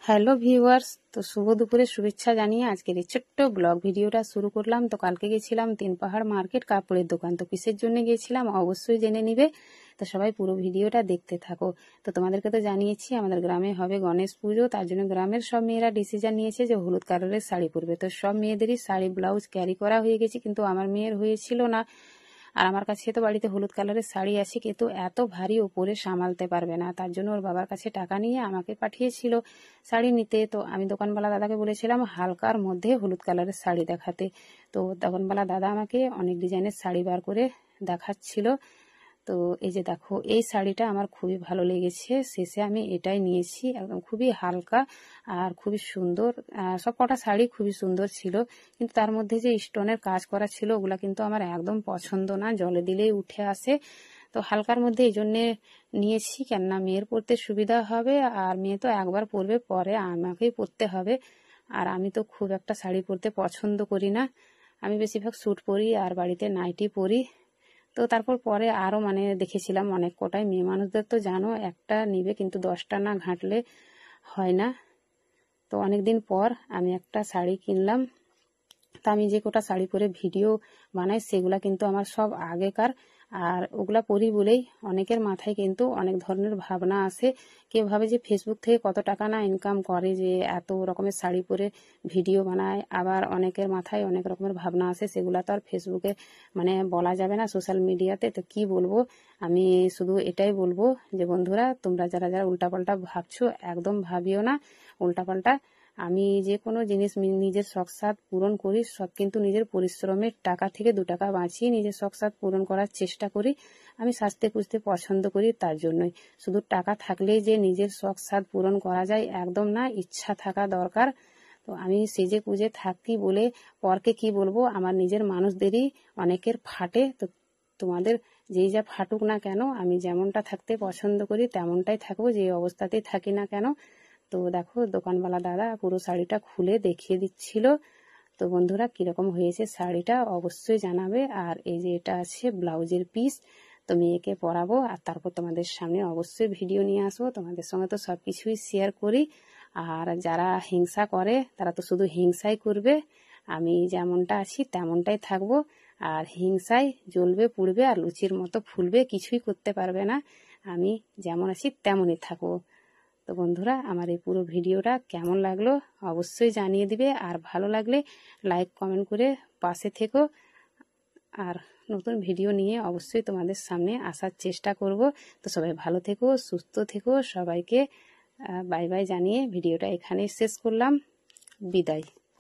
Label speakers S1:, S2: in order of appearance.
S1: Hello viewers, তো শুভ দুপুরের শুভেচ্ছা জানিয়ে আজকের এই ছোট্ট ব্লগ ভিডিওটা শুরু করলাম। তো কালকে গেছিলাম তিন পাহাড় মার্কেট কাপড়ের দোকান। তো কিসের জন্য গিয়েছিলাম অবশ্যই জেনে নিবে, তো সবাই পুরো ভিডিওটা দেখতে থাকো। তো তোমাদেরকে তো জানিয়েছি আমাদের গ্রামে হবে গণেশ পুজো, তার জন্য গ্রামের সব মেয়েরা ডিসিশন নিয়েছে যে হলুদ কালারের শাড়ি পরবে। তো সব মেয়েদেরই শাড়ি ব্লাউজ ক্যারি করা হয়ে গেছে, কিন্তু আমার মেয়ের হয়েছিল না। আর আমার কাছে তো বাড়িতে হলুদ কালারের শাড়ি আছে, কিন্তু এত ভারী ওপরে সামালতে পারবে না, তার জন্য ওর বাবার কাছে টাকা নিয়ে আমাকে পাঠিয়েছিল শাড়ি নিতে। তো আমি দোকানওয়ালা দাদাকে বলেছিলাম হালকার মধ্যে হলুদ কালারের শাড়ি দেখাতে। তো দোকানওয়ালা দাদা আমাকে অনেক ডিজাইনের শাড়ি বার করে দেখাচ্ছিল। তো এই যে দেখো, এই শাড়িটা আমার খুবই ভালো লেগেছে, শেষে আমি এটাই নিয়েছি। একদম খুবই হালকা আর খুবই সুন্দর, সব কটা শাড়ি খুবই সুন্দর ছিল, কিন্তু তার মধ্যে যে স্টোনের কাজ করা ছিল ওগুলা কিন্তু আমার একদম পছন্দ না, জলে দিলেই উঠে আসে। তো হালকার মধ্যে এই জন্যে নিয়েছি, কেননা মেয়ের পরতে সুবিধা হবে, আর মেয়ে তো একবার পরবে, পরে আমাকেই পরতে হবে। আর আমি তো খুব একটা শাড়ি পরতে পছন্দ করি না, আমি বেশিরভাগ স্যুট পরি আর বাড়িতে নাইটি পরি। তো তারপর পরে আরও দেখেছিলাম অনেক কটাই, মেয়ে মানুষদের তো জানো একটা নিবে কিন্তু 10টা না ঘাঁটলে হয় না। তো অনেকদিন পর আমি একটা শাড়ি কিনলাম। তা আমি যে কটা শাড়ি পরে ভিডিও বানাই সেগুলা কিন্তু আমার সব আগেকার, আর ওগুলা পরি বলেই অনেকের মাথায় কিন্তু অনেক ধরনের ভাবনা আসে। কেউ ভাবে যে ফেসবুক থেকে কত টাকা না ইনকাম করে, যে এত রকমের শাড়ি পরে ভিডিও বানায়। আবার অনেকের মাথায় অনেক রকমের ভাবনা আসে, সেগুলা তো আর ফেসবুকে বলা যাবে না, সোশ্যাল মিডিয়াতে। তো কি বলবো, আমি শুধু এটাই বলবো যে বন্ধুরা, তোমরা যারা যারা উল্টাপাল্টা ভাবছো একদম ভাবিও না উল্টাপাল্টা। আমি যে কোনো জিনিস নিজের শখ সাধ পূরণ করি, সব কিন্তু নিজের পরিশ্রমের টাকা থেকে 2 টাকা বাঁচিয়ে নিজের শখ সাধ পূরণ করার চেষ্টা করি। আমি সাজতে পুজতে পছন্দ করি, তার জন্যই। শুধু টাকা থাকলেই যে নিজের শখ সাধ পূরণ করা যায় একদম না, ইচ্ছা থাকা দরকার। তো আমি সেজে পুজে থাকি বলে পরকে কি বলবো, আমার নিজের মানুষদেরই অনেকের ফাটে। তো তোমাদের যেই যা ফাটুক না কেন, আমি যেমনটা থাকতে পছন্দ করি তেমনটাই থাকবো, যে অবস্থাতেই থাকি না কেন। তো দেখো, দোকানওয়ালা দাদা পুরো শাড়িটা খুলে দেখিয়ে দিচ্ছিল। তো বন্ধুরা, কিরকম হয়েছে শাড়িটা অবশ্যই জানাবে। আর এই যে এটা আছে ব্লাউজের পিস, তো মেয়েকে পরাবো আর তারপর তোমাদের সামনে অবশ্যই ভিডিও নিয়ে আসবো। তোমাদের সঙ্গে তো সব কিছুই শেয়ার করি, আর যারা হিংসা করে তারা তো শুধু হিংসাই করবে। আমি যেমনটা আছি তেমনটাই থাকবো, আর হিংসায় জ্বলবে পুড়বে আর লুচির মতো ফুলবে, কিছুই করতে পারবে না। আমি যেমন আছি তেমনই থাকবো। তো বন্ধুরা, আমার এই পুরো ভিডিওটা কেমন লাগলো অবশ্যই জানিয়ে দিবে, আর ভালো লাগলে লাইক কমেন্ট করে পাশে থেকো। আর নতুন ভিডিও নিয়ে অবশ্যই তোমাদের সামনে আসার চেষ্টা করব। তো সবাই ভালো থেকো, সুস্থ থেকো, সবাইকে বাই বাই জানিয়ে ভিডিওটা এখানেই শেষ করলাম। বিদায়।